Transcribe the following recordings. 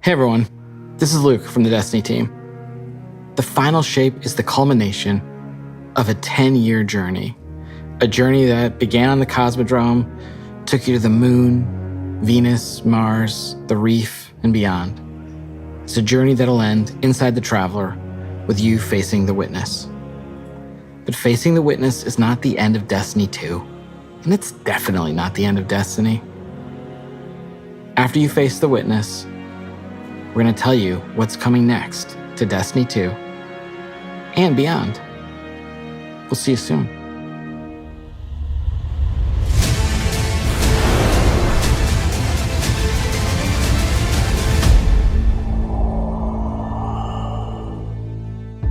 Hey everyone, this is Luke from the Destiny team. The final shape is the culmination of a 10-year journey. A journey that began on the Cosmodrome, took you to the moon, Venus, Mars, the reef, and beyond. It's a journey that'll end inside the Traveler with you facing the Witness. But facing the Witness is not the end of Destiny 2, and it's definitely not the end of Destiny. After you face the Witness, we're going to tell you what's coming next to Destiny 2 and beyond. We'll see you soon.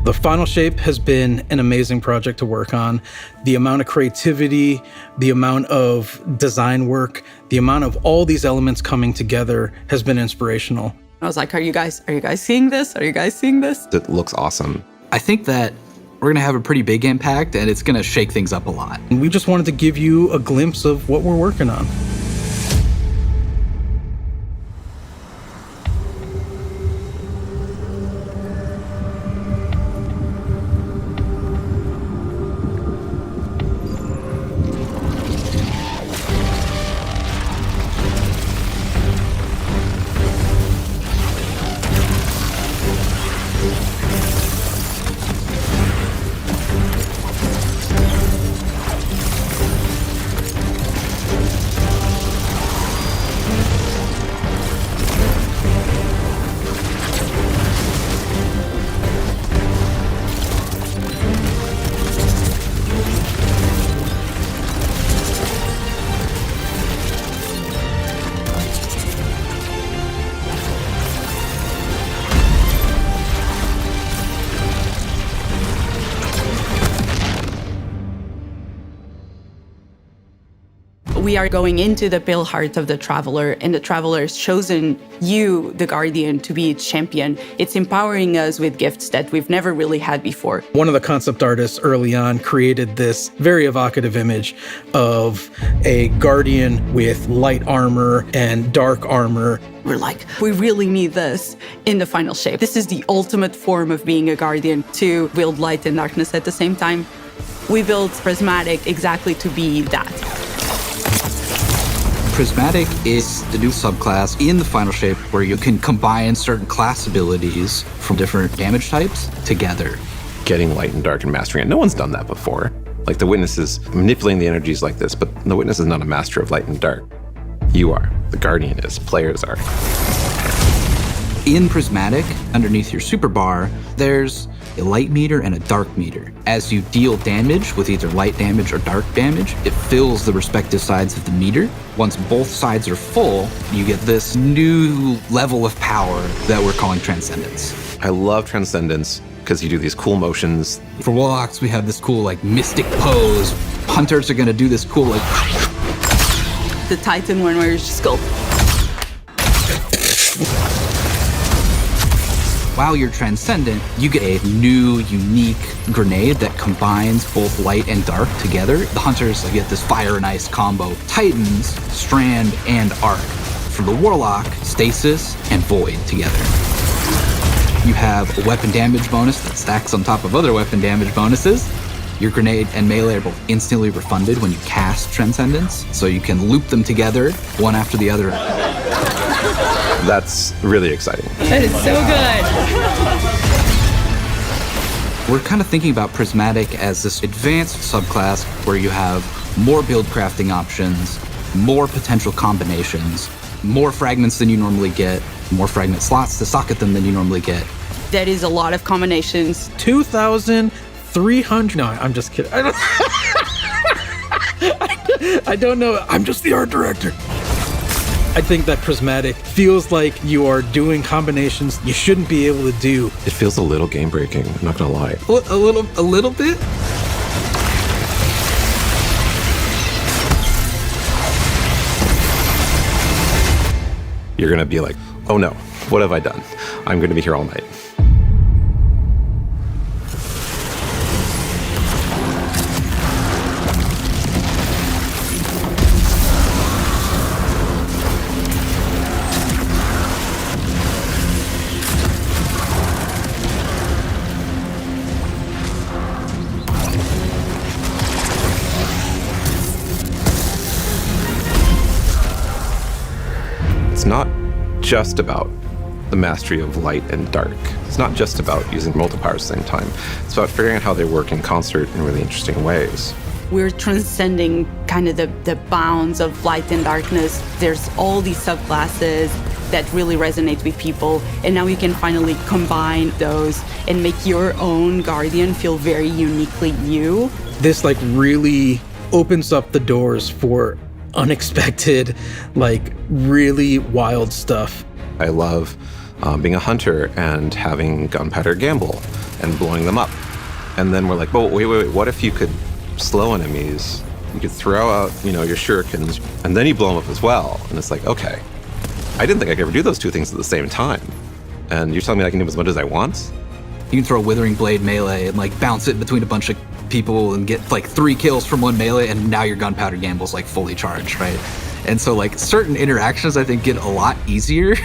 The Final Shape has been an amazing project to work on. The amount of creativity, the amount of design work, the amount of all these elements coming together has been inspirational. I was like, are you guys seeing this? Are you guys seeing this? It looks awesome. I think that we're going to have a pretty big impact, and it's going to shake things up a lot. And we just wanted to give you a glimpse of what we're working on. We are going into the pale heart of the Traveler, and the Traveler has chosen you, the Guardian, to be its champion. It's empowering us with gifts that we've never really had before. One of the concept artists early on created this very evocative image of a Guardian with light armor and dark armor. We're like, we really need this in the Final Shape. This is the ultimate form of being a Guardian, to wield light and darkness at the same time. We built Prismatic exactly to be that. Prismatic is the new subclass in the Final Shape where you can combine certain class abilities from different damage types together. Getting light and dark and mastering it. No one's done that before. Like the Witness is manipulating the energies like this, but the Witness is not a master of light and dark. You are. The Guardian is. Players are. In Prismatic, underneath your super bar, there's a light meter and a dark meter. As you deal damage with either light damage or dark damage, it fills the respective sides of the meter. Once both sides are full, you get this new level of power that we're calling Transcendence. I love Transcendence because you do these cool motions. For Warlocks, we have this cool like mystic pose. Hunters are gonna do this cool like... The Titan one where you just go... While you're Transcendent, you get a new, unique grenade that combines both light and dark together. The Hunters get this fire and ice combo. Titans, Strand, and Arc. For the Warlock, Stasis and Void together. You have a weapon damage bonus that stacks on top of other weapon damage bonuses. Your grenade and melee are both instantly refunded when you cast Transcendence, so you can loop them together, one after the other. That's really exciting. That is so good. We're kind of thinking about Prismatic as this advanced subclass where you have more build crafting options, more potential combinations, more fragments than you normally get, more fragment slots to socket them than you normally get. That is a lot of combinations. 2,300. No, I'm just kidding. I don't know. I'm just the art director. I think that Prismatic feels like you are doing combinations you shouldn't be able to do. It feels a little game breaking, I'm not gonna lie. A little bit? You're gonna be like, oh no, what have I done? I'm gonna be here all night. It's not just about the mastery of light and dark. It's not just about using multipliers at the same time. It's about figuring out how they work in concert in really interesting ways. We're transcending kind of the bounds of light and darkness. There's all these subclasses that really resonate with people, and now you can finally combine those and make your own Guardian feel very uniquely you. This like really opens up the doors for unexpected, like really wild stuff. I love being a hunter and having gunpowder gamble and blowing them up. And then we're like, oh, wait, what if you could slow enemies? You could throw out, your shurikens, and then you blow them up as well. And it's like, okay, I didn't think I could ever do those two things at the same time. And you're telling me I can do as much as I want? You can throw Withering Blade melee and like bounce it between a bunch of people and get like 3 kills from one melee, and now your gunpowder gamble's like fully charged, right? And so like certain interactions I think get a lot easier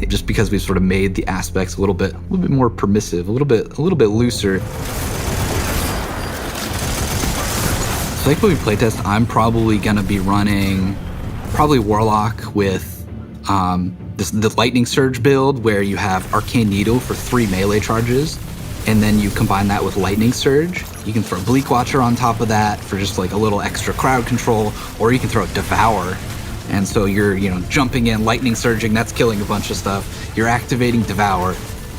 just because we've sort of made the aspects a little bit more permissive, a little bit looser. So like when we playtest, I'm probably gonna be running Warlock with the Lightning Surge build where you have Arcane Needle for 3 melee charges, and then you combine that with Lightning Surge. You can throw Bleak Watcher on top of that for just like a little extra crowd control, or you can throw Devour. And so you're, jumping in, lightning surging, that's killing a bunch of stuff. You're activating Devour.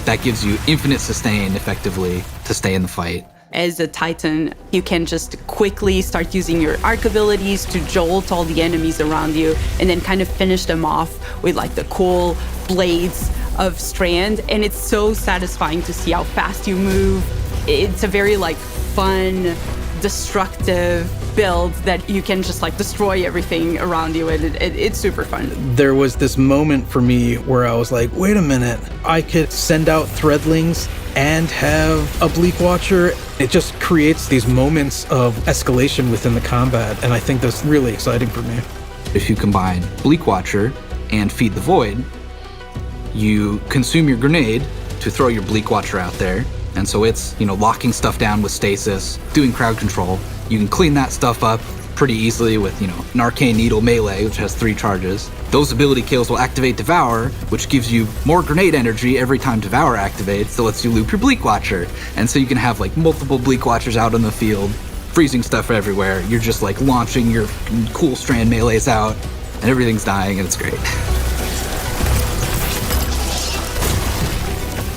That gives you infinite sustain, effectively, to stay in the fight. As a Titan, you can just quickly start using your arc abilities to jolt all the enemies around you, and then kind of finish them off with like the cool blades of Strand. And it's so satisfying to see how fast you move. It's a very like fun, destructive build that you can just like destroy everything around you, and it's super fun. There was this moment for me where I was like, wait a minute, I could send out Threadlings and have a Bleak Watcher. It just creates these moments of escalation within the combat, and I think that's really exciting for me. If you combine Bleak Watcher and Feed the Void, you consume your grenade to throw your Bleak Watcher out there. And so it's, locking stuff down with stasis, doing crowd control. You can clean that stuff up pretty easily with, an Arcane Needle melee, which has 3 charges. Those ability kills will activate Devour, which gives you more grenade energy every time Devour activates, so lets you loop your Bleak Watcher. And so you can have like multiple Bleak Watchers out on the field, freezing stuff everywhere. You're just like launching your cool Strand melees out, and everything's dying, and it's great.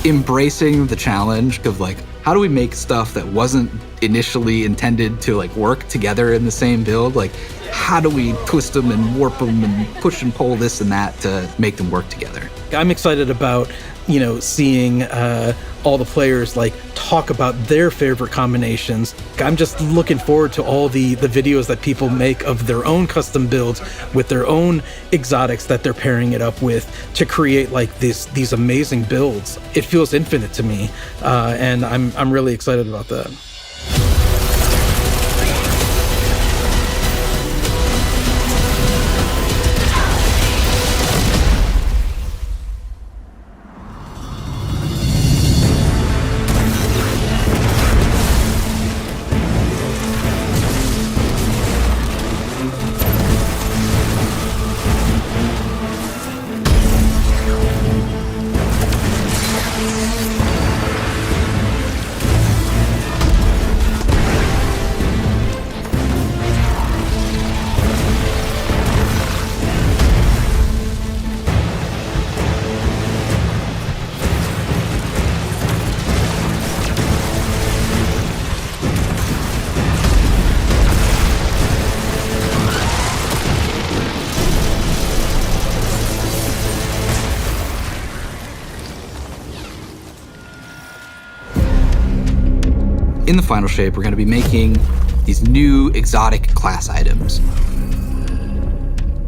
Embracing the challenge of like, how do we make stuff that wasn't initially intended to like work together in the same build? Like, how do we twist them and warp them and push and pull this and that to make them work together? I'm excited about, seeing all the players like talk about their favorite combinations. I'm just looking forward to all the videos that people make of their own custom builds with their own exotics that they're pairing it up with to create like these amazing builds. It feels infinite to me, and I'm really excited about that. In the final shape, we're going to be making these new exotic class items.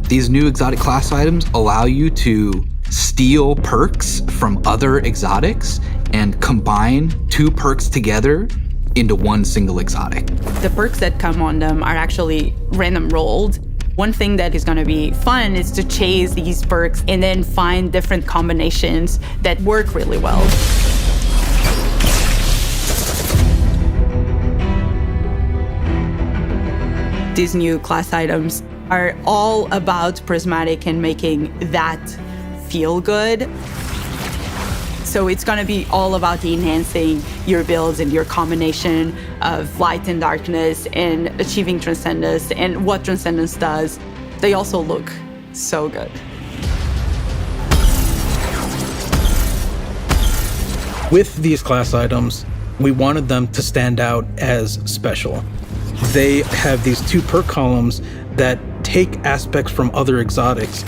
These new exotic class items allow you to steal perks from other exotics and combine 2 perks together into one single exotic. The perks that come on them are actually random rolled. One thing that is going to be fun is to chase these perks and then find different combinations that work really well. These new class items are all about prismatic and making that feel good. So it's going to be all about enhancing your builds and your combination of light and darkness and achieving Transcendence and what Transcendence does. They also look so good. With these class items, we wanted them to stand out as special. They have these 2 perk columns that take aspects from other exotics.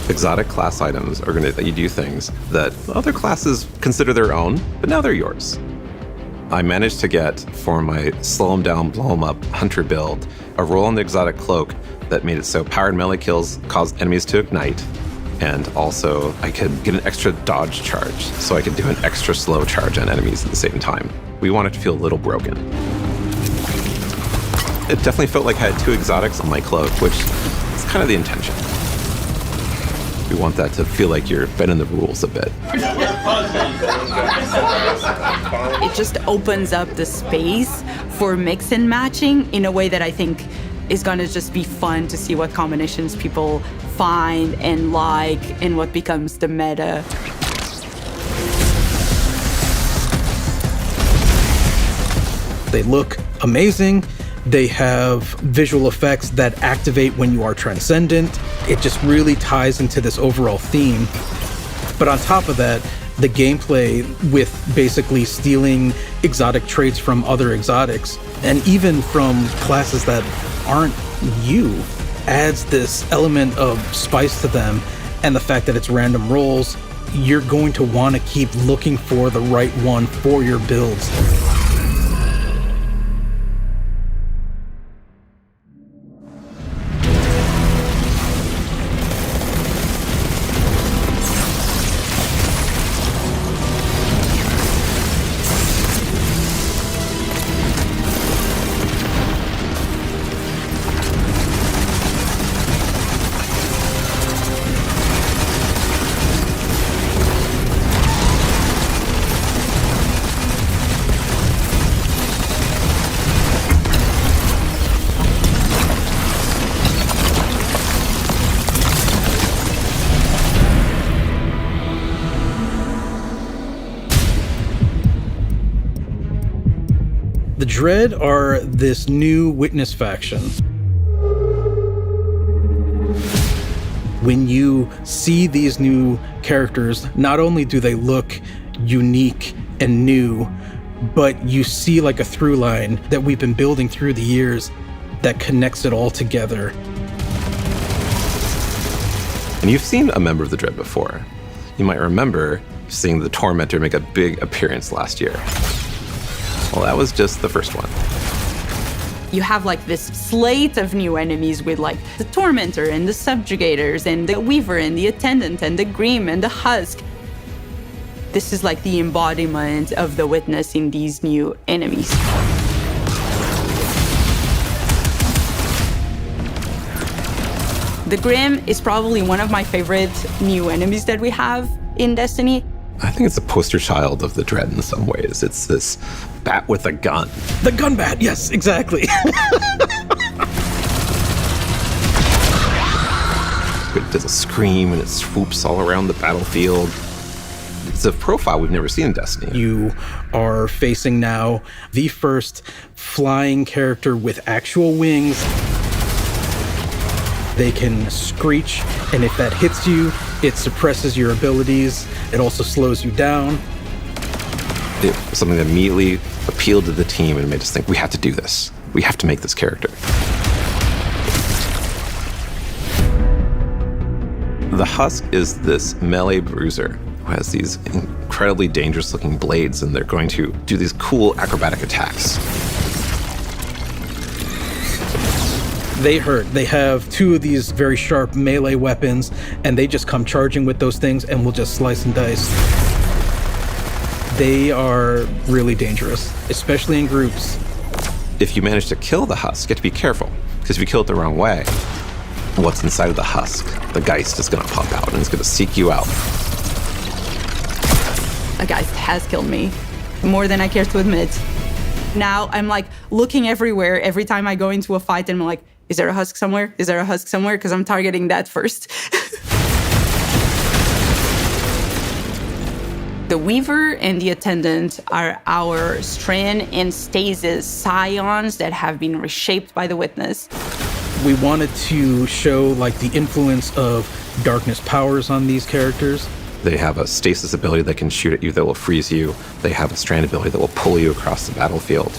Exotic class items are going to let you do things that other classes consider their own, but now they're yours. I managed to get, for my slow 'em down, blow 'em up hunter build, a roll on the exotic cloak that made it so powered melee kills caused enemies to ignite, and also I could get an extra dodge charge, so I could do an extra slow charge on enemies at the same time. We wanted to feel a little broken. It definitely felt like I had 2 exotics on my cloak, which is kind of the intention. We want that to feel like you're bending the rules a bit. It just opens up the space for mix and matching in a way that I think is going to just be fun to see what combinations people find and like and what becomes the meta. They look amazing. They have visual effects that activate when you are transcendent. It just really ties into this overall theme. But on top of that, the gameplay with basically stealing exotic traits from other exotics, and even from classes that aren't you, adds this element of spice to them. And the fact that it's random rolls, you're going to want to keep looking for the right one for your builds. The Dread are this new witness faction. When you see these new characters, not only do they look unique and new, but you see like a through line that we've been building through the years that connects it all together. And you've seen a member of the Dread before. You might remember seeing the Tormentor make a big appearance last year. Well, that was just the first one. You have like this slate of new enemies with like the Tormentor and the Subjugators and the Weaver and the Attendant and the Grim and the Husk. This is like the embodiment of the Witness in these new enemies. The Grim is probably one of my favorite new enemies that we have in Destiny. I think it's a poster child of the Dread in some ways. It's this bat with a gun. The gun bat, yes, exactly. It does a scream and it swoops all around the battlefield. It's a profile we've never seen in Destiny. You are facing now the first flying character with actual wings. They can screech, and if that hits you, it suppresses your abilities. It also slows you down. It was something that immediately appealed to the team and made us think, we have to do this. We have to make this character. The Husk is this melee bruiser who has these incredibly dangerous looking blades, and they're going to do these cool acrobatic attacks. They hurt. They have two of these very sharp melee weapons, and they just come charging with those things and will just slice and dice. They are really dangerous, especially in groups. If you manage to kill the Husk, you have to be careful, because if you kill it the wrong way, what's inside of the Husk, the Geist, is going to pop out and it's going to seek you out. A Geist has killed me, more than I care to admit. Now I'm like looking everywhere every time I go into a fight, and I'm like, Is there a husk somewhere? Is there a husk somewhere? Because I'm targeting that first. The Weaver and the Attendant are our Strand and Stasis scions that have been reshaped by the Witness. We wanted to show like the influence of darkness powers on these characters. They have a stasis ability that can shoot at you that will freeze you. They have a strand ability that will pull you across the battlefield.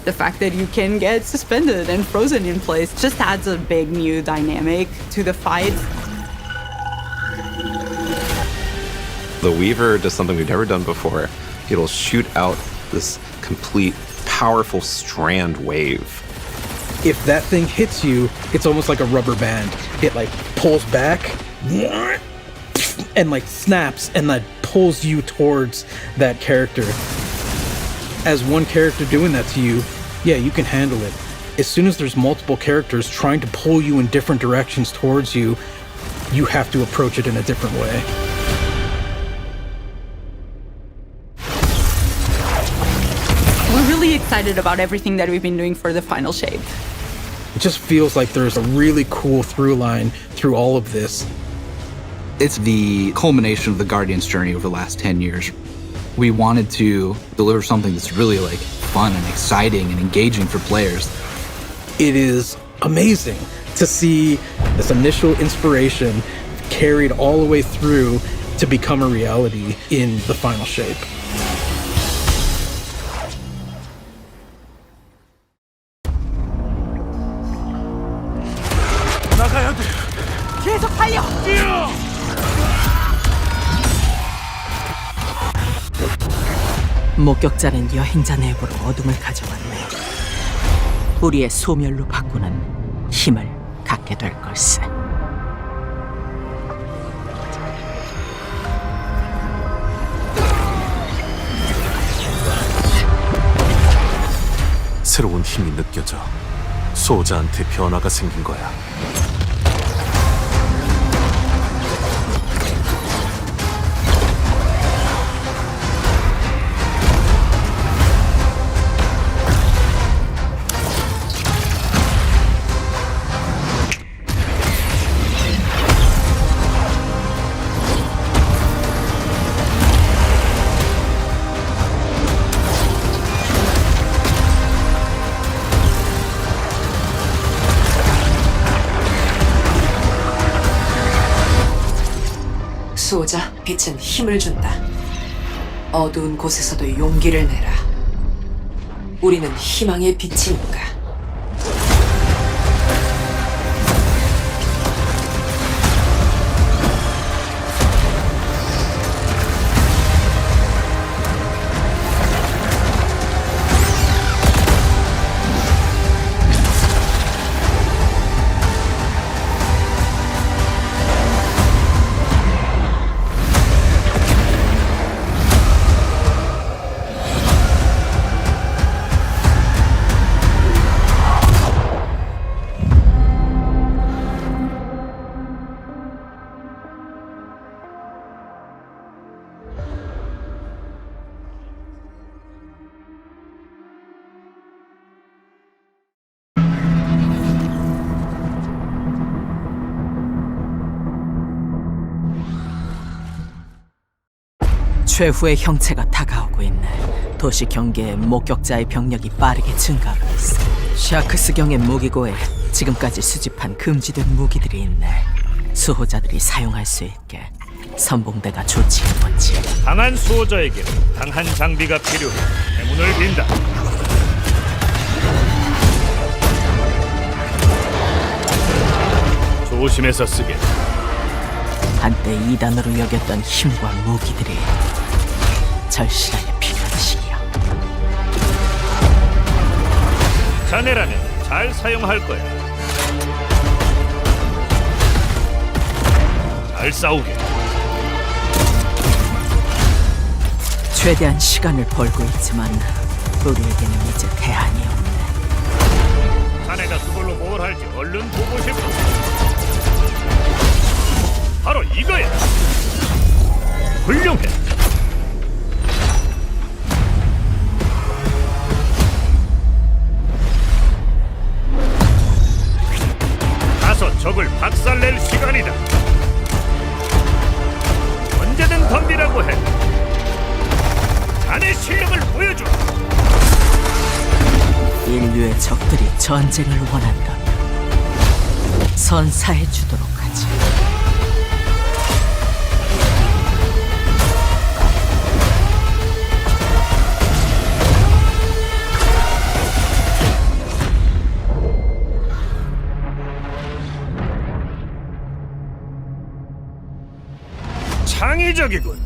The fact that you can get suspended and frozen in place just adds a big new dynamic to the fight. The Weaver does something we've never done before. It'll shoot out this complete, powerful strand wave. If that thing hits you, it's almost like a rubber band. It like pulls back and like snaps and that pulls you towards that character. As one character doing that to you, yeah, you can handle it. As soon as there's multiple characters trying to pull you in different directions towards you, you have to approach it in a different way. We're really excited about everything that we've been doing for the final shape. It just feels like there's a really cool through line through all of this. It's the culmination of the Guardian's journey over the last 10 years. We wanted to deliver something that's really like fun and exciting and engaging for players. It is amazing to see this initial inspiration carried all the way through to become a reality in the final shape. 계속 달려! 목격자는 여행자 내부로 어둠을 가져왔네. 우리의 소멸로 바꾸는 힘을 갖게 될 걸세. 새로운 힘이 느껴져. 수호자한테 변화가 생긴 거야. 수호자, 빛은 힘을 준다. 어두운 곳에서도 용기를 내라. 우리는 희망의 빛이니까. 최후의 형체가 다가오고 있네. 도시 경계에 목격자의 병력이 빠르게 증가하고 있어. 샤크스경의 무기고에 지금까지 수집한 금지된 무기들이 있네. 수호자들이 사용할 수 있게 선봉대가 조치해뒀지. 강한 수호자에게 강한 장비가 필요해. 대문을 빈다. 조심해서 쓰게. 한때 이단으로 여겼던 힘과 무기들이 절실하게 필요한 시기야. 자네라면 잘 사용할 거야. 잘 싸우게. 최대한 시간을 벌고 있지만 우리에게는 이제 대안이 없네. 자네가 그걸로 뭘 할지 얼른 보고 싶어. 바로 이거야. 훌륭해. 적을 박살낼 시간이다. 언제든 덤비라고 해. 자네 실력을 보여줘. 인류의 적들이 전쟁을 원한다면 선사해 주도록 하지. 창의적이군.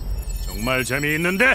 정말 재미있는데?